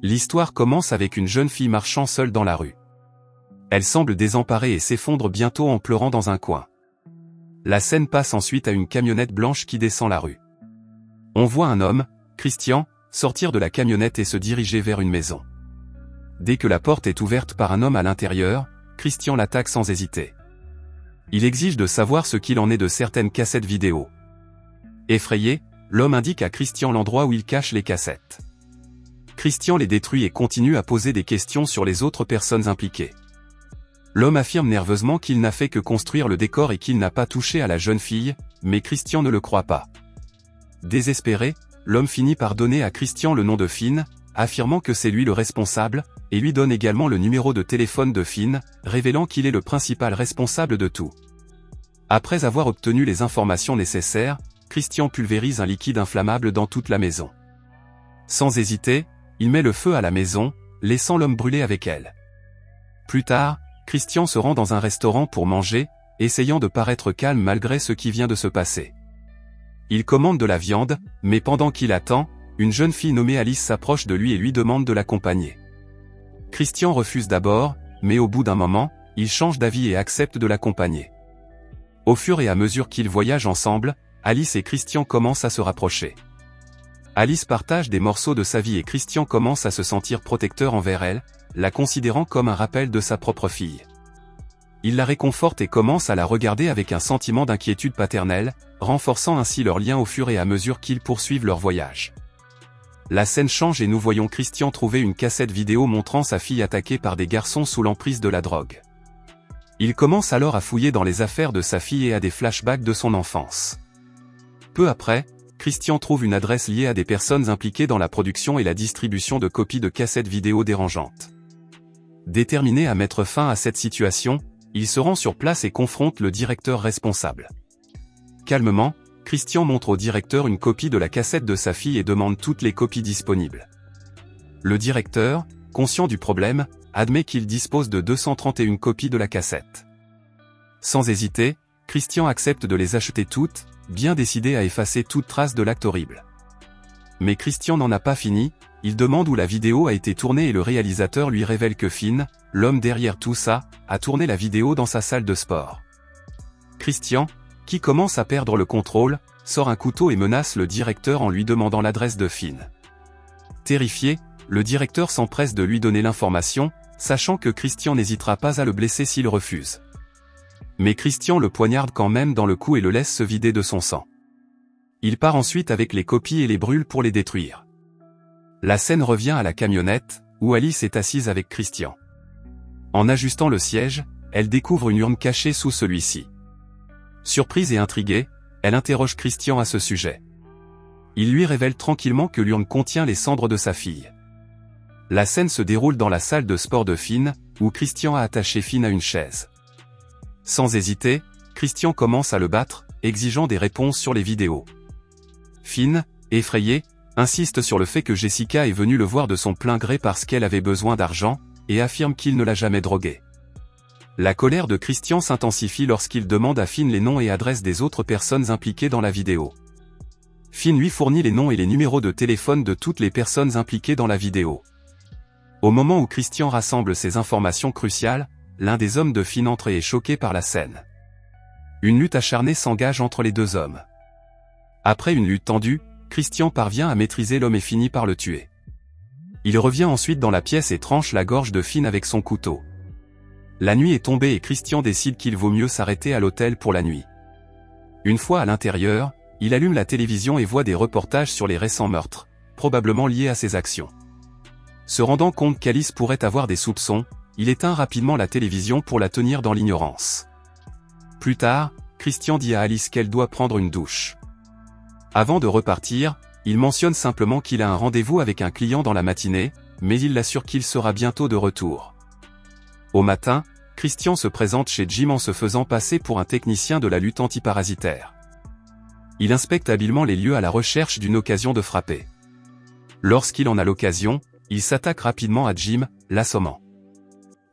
L'histoire commence avec une jeune fille marchant seule dans la rue. Elle semble désemparée et s'effondre bientôt en pleurant dans un coin. La scène passe ensuite à une camionnette blanche qui descend la rue. On voit un homme, Christian, sortir de la camionnette et se diriger vers une maison. Dès que la porte est ouverte par un homme à l'intérieur, Christian l'attaque sans hésiter. Il exige de savoir ce qu'il en est de certaines cassettes vidéo. Effrayé, l'homme indique à Christian l'endroit où il cache les cassettes. Christian les détruit et continue à poser des questions sur les autres personnes impliquées. L'homme affirme nerveusement qu'il n'a fait que construire le décor et qu'il n'a pas touché à la jeune fille, mais Christian ne le croit pas. Désespéré, l'homme finit par donner à Christian le nom de Finn, affirmant que c'est lui le responsable, et lui donne également le numéro de téléphone de Finn, révélant qu'il est le principal responsable de tout. Après avoir obtenu les informations nécessaires, Christian pulvérise un liquide inflammable dans toute la maison. Sans hésiter, il met le feu à la maison, laissant l'homme brûler avec elle. Plus tard, Christian se rend dans un restaurant pour manger, essayant de paraître calme malgré ce qui vient de se passer. Il commande de la viande, mais pendant qu'il attend, une jeune fille nommée Alice s'approche de lui et lui demande de l'accompagner. Christian refuse d'abord, mais au bout d'un moment, il change d'avis et accepte de l'accompagner. Au fur et à mesure qu'ils voyagent ensemble, Alice et Christian commencent à se rapprocher. Alice partage des morceaux de sa vie et Christian commence à se sentir protecteur envers elle, la considérant comme un rappel de sa propre fille. Il la réconforte et commence à la regarder avec un sentiment d'inquiétude paternelle, renforçant ainsi leur lien au fur et à mesure qu'ils poursuivent leur voyage. La scène change et nous voyons Christian trouver une cassette vidéo montrant sa fille attaquée par des garçons sous l'emprise de la drogue. Il commence alors à fouiller dans les affaires de sa fille et à des flashbacks de son enfance. Peu après, Christian trouve une adresse liée à des personnes impliquées dans la production et la distribution de copies de cassettes vidéo dérangeantes. Déterminé à mettre fin à cette situation, il se rend sur place et confronte le directeur responsable. Calmement, Christian montre au directeur une copie de la cassette de sa fille et demande toutes les copies disponibles. Le directeur, conscient du problème, admet qu'il dispose de 231 copies de la cassette. Sans hésiter, Christian accepte de les acheter toutes, bien décidé à effacer toute trace de l'acte horrible. Mais Christian n'en a pas fini, il demande où la vidéo a été tournée et le réalisateur lui révèle que Finn, l'homme derrière tout ça, a tourné la vidéo dans sa salle de sport. Christian, qui commence à perdre le contrôle, sort un couteau et menace le directeur en lui demandant l'adresse de Finn. Terrifié, le directeur s'empresse de lui donner l'information, sachant que Christian n'hésitera pas à le blesser s'il refuse. Mais Christian le poignarde quand même dans le cou et le laisse se vider de son sang. Il part ensuite avec les copies et les brûle pour les détruire. La scène revient à la camionnette, où Alice est assise avec Christian. En ajustant le siège, elle découvre une urne cachée sous celui-ci. Surprise et intriguée, elle interroge Christian à ce sujet. Il lui révèle tranquillement que l'urne contient les cendres de sa fille. La scène se déroule dans la salle de sport de Finn, où Christian a attaché Finn à une chaise. Sans hésiter, Christian commence à le battre, exigeant des réponses sur les vidéos. Finn, effrayé, insiste sur le fait que Jessica est venue le voir de son plein gré parce qu'elle avait besoin d'argent, et affirme qu'il ne l'a jamais droguée. La colère de Christian s'intensifie lorsqu'il demande à Finn les noms et adresses des autres personnes impliquées dans la vidéo. Finn lui fournit les noms et les numéros de téléphone de toutes les personnes impliquées dans la vidéo. Au moment où Christian rassemble ces informations cruciales, l'un des hommes de Finn entre et est choqué par la scène. Une lutte acharnée s'engage entre les deux hommes. Après une lutte tendue, Christian parvient à maîtriser l'homme et finit par le tuer. Il revient ensuite dans la pièce et tranche la gorge de Finn avec son couteau. La nuit est tombée et Christian décide qu'il vaut mieux s'arrêter à l'hôtel pour la nuit. Une fois à l'intérieur, il allume la télévision et voit des reportages sur les récents meurtres, probablement liés à ses actions. Se rendant compte qu'Alice pourrait avoir des soupçons, il éteint rapidement la télévision pour la tenir dans l'ignorance. Plus tard, Christian dit à Alice qu'elle doit prendre une douche. Avant de repartir, il mentionne simplement qu'il a un rendez-vous avec un client dans la matinée, mais il l'assure qu'il sera bientôt de retour. Au matin, Christian se présente chez Jim en se faisant passer pour un technicien de la lutte antiparasitaire. Il inspecte habilement les lieux à la recherche d'une occasion de frapper. Lorsqu'il en a l'occasion, il s'attaque rapidement à Jim, l'assommant.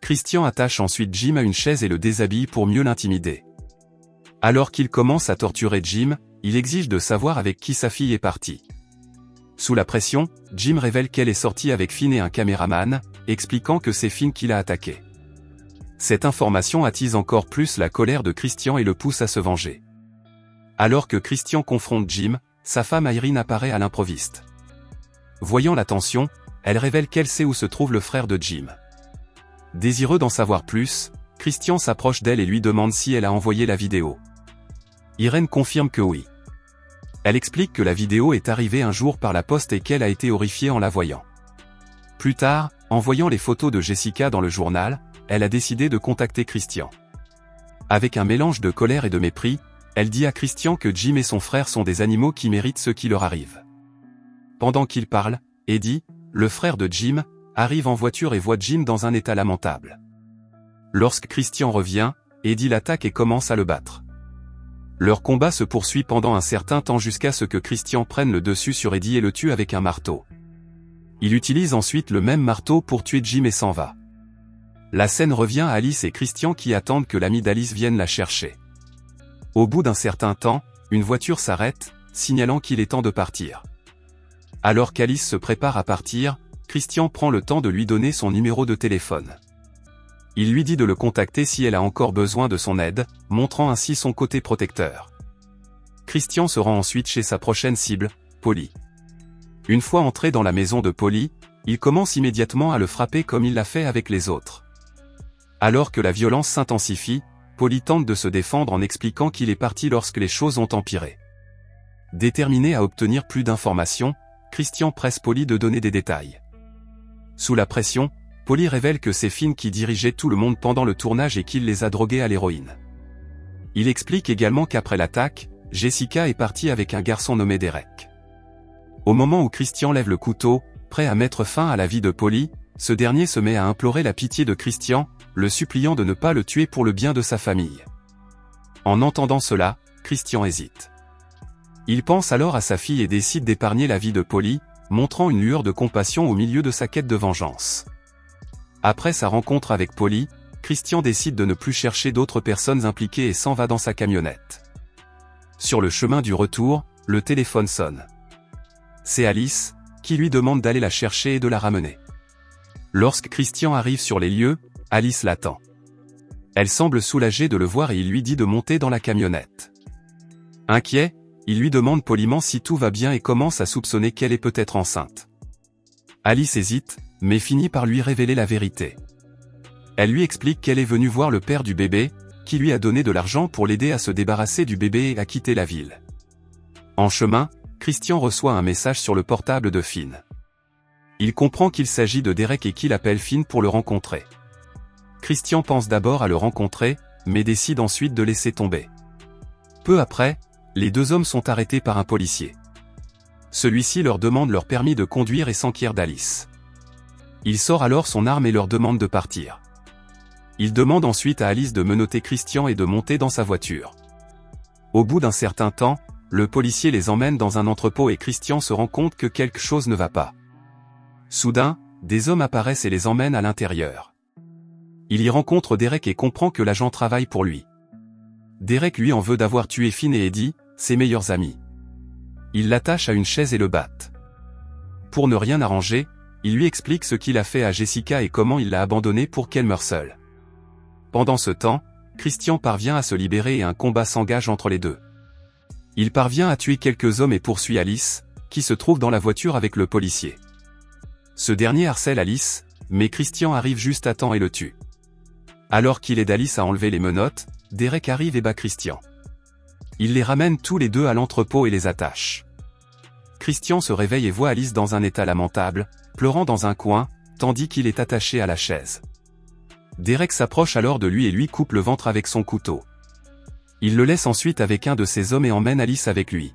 Christian attache ensuite Jim à une chaise et le déshabille pour mieux l'intimider. Alors qu'il commence à torturer Jim, il exige de savoir avec qui sa fille est partie. Sous la pression, Jim révèle qu'elle est sortie avec Finn et un caméraman, expliquant que c'est Finn qui l'a attaqué. Cette information attise encore plus la colère de Christian et le pousse à se venger. Alors que Christian confronte Jim, sa femme Irene apparaît à l'improviste. Voyant la tension, elle révèle qu'elle sait où se trouve le frère de Jim. Désireux d'en savoir plus, Christian s'approche d'elle et lui demande si elle a envoyé la vidéo. Irene confirme que oui. Elle explique que la vidéo est arrivée un jour par la poste et qu'elle a été horrifiée en la voyant. Plus tard, en voyant les photos de Jessica dans le journal, elle a décidé de contacter Christian. Avec un mélange de colère et de mépris, elle dit à Christian que Jim et son frère sont des animaux qui méritent ce qui leur arrive. Pendant qu'il parle, Eddie, le frère de Jim, arrive en voiture et voit Jim dans un état lamentable. Lorsque Christian revient, Eddie l'attaque et commence à le battre. Leur combat se poursuit pendant un certain temps jusqu'à ce que Christian prenne le dessus sur Eddie et le tue avec un marteau. Il utilise ensuite le même marteau pour tuer Jim et s'en va. La scène revient à Alice et Christian qui attendent que l'ami d'Alice vienne la chercher. Au bout d'un certain temps, une voiture s'arrête, signalant qu'il est temps de partir. Alors qu'Alice se prépare à partir, Christian prend le temps de lui donner son numéro de téléphone. Il lui dit de le contacter si elle a encore besoin de son aide, montrant ainsi son côté protecteur. Christian se rend ensuite chez sa prochaine cible, Polly. Une fois entré dans la maison de Polly, il commence immédiatement à le frapper comme il l'a fait avec les autres. Alors que la violence s'intensifie, Polly tente de se défendre en expliquant qu'il est parti lorsque les choses ont empiré. Déterminé à obtenir plus d'informations, Christian presse Polly de donner des détails. Sous la pression, Polly révèle que c'est Finn qui dirigeait tout le monde pendant le tournage et qu'il les a drogués à l'héroïne. Il explique également qu'après l'attaque, Jessica est partie avec un garçon nommé Derek. Au moment où Christian lève le couteau, prêt à mettre fin à la vie de Polly, ce dernier se met à implorer la pitié de Christian, le suppliant de ne pas le tuer pour le bien de sa famille. En entendant cela, Christian hésite. Il pense alors à sa fille et décide d'épargner la vie de Polly, montrant une lueur de compassion au milieu de sa quête de vengeance. Après sa rencontre avec Polly, Christian décide de ne plus chercher d'autres personnes impliquées et s'en va dans sa camionnette. Sur le chemin du retour, le téléphone sonne. C'est Alice, qui lui demande d'aller la chercher et de la ramener. Lorsque Christian arrive sur les lieux, Alice l'attend. Elle semble soulagée de le voir et il lui dit de monter dans la camionnette. Inquiet, il lui demande poliment si tout va bien et commence à soupçonner qu'elle est peut-être enceinte. Alice hésite, mais finit par lui révéler la vérité. Elle lui explique qu'elle est venue voir le père du bébé, qui lui a donné de l'argent pour l'aider à se débarrasser du bébé et à quitter la ville. En chemin, Christian reçoit un message sur le portable de Finn. Il comprend qu'il s'agit de Derek et qu'il appelle Finn pour le rencontrer. Christian pense d'abord à le rencontrer, mais décide ensuite de laisser tomber. Peu après, les deux hommes sont arrêtés par un policier. Celui-ci leur demande leur permis de conduire et s'enquiert d'Alice. Il sort alors son arme et leur demande de partir. Il demande ensuite à Alice de menotter Christian et de monter dans sa voiture. Au bout d'un certain temps, le policier les emmène dans un entrepôt et Christian se rend compte que quelque chose ne va pas. Soudain, des hommes apparaissent et les emmènent à l'intérieur. Il y rencontre Derek et comprend que l'agent travaille pour lui. Derek lui en veut d'avoir tué Finn et Eddie, ses meilleurs amis. Il l'attache à une chaise et le batte. Pour ne rien arranger, il lui explique ce qu'il a fait à Jessica et comment il l'a abandonnée pour qu'elle meure seule. Pendant ce temps, Christian parvient à se libérer et un combat s'engage entre les deux. Il parvient à tuer quelques hommes et poursuit Alice, qui se trouve dans la voiture avec le policier. Ce dernier harcèle Alice, mais Christian arrive juste à temps et le tue. Alors qu'il aide Alice à enlever les menottes, Derek arrive et bat Christian. Il les ramène tous les deux à l'entrepôt et les attache. Christian se réveille et voit Alice dans un état lamentable, pleurant dans un coin, tandis qu'il est attaché à la chaise. Derek s'approche alors de lui et lui coupe le ventre avec son couteau. Il le laisse ensuite avec un de ses hommes et emmène Alice avec lui.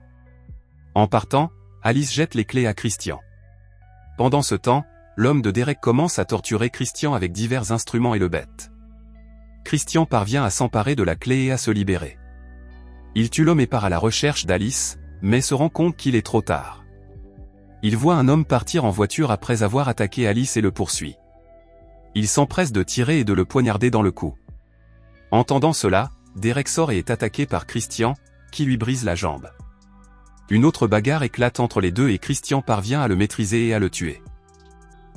En partant, Alice jette les clés à Christian. Pendant ce temps, l'homme de Derek commence à torturer Christian avec divers instruments et le bête. Christian parvient à s'emparer de la clé et à se libérer. Il tue l'homme et part à la recherche d'Alice, mais se rend compte qu'il est trop tard. Il voit un homme partir en voiture après avoir attaqué Alice et le poursuit. Il s'empresse de tirer et de le poignarder dans le cou. Entendant cela, Derek sort et est attaqué par Christian, qui lui brise la jambe. Une autre bagarre éclate entre les deux et Christian parvient à le maîtriser et à le tuer.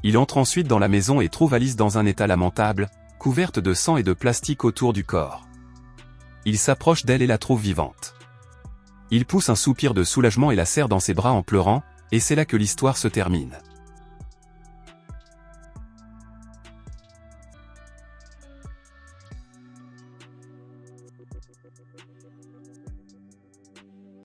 Il entre ensuite dans la maison et trouve Alice dans un état lamentable, couverte de sang et de plastique autour du corps. Il s'approche d'elle et la trouve vivante. Il pousse un soupir de soulagement et la serre dans ses bras en pleurant, et c'est là que l'histoire se termine.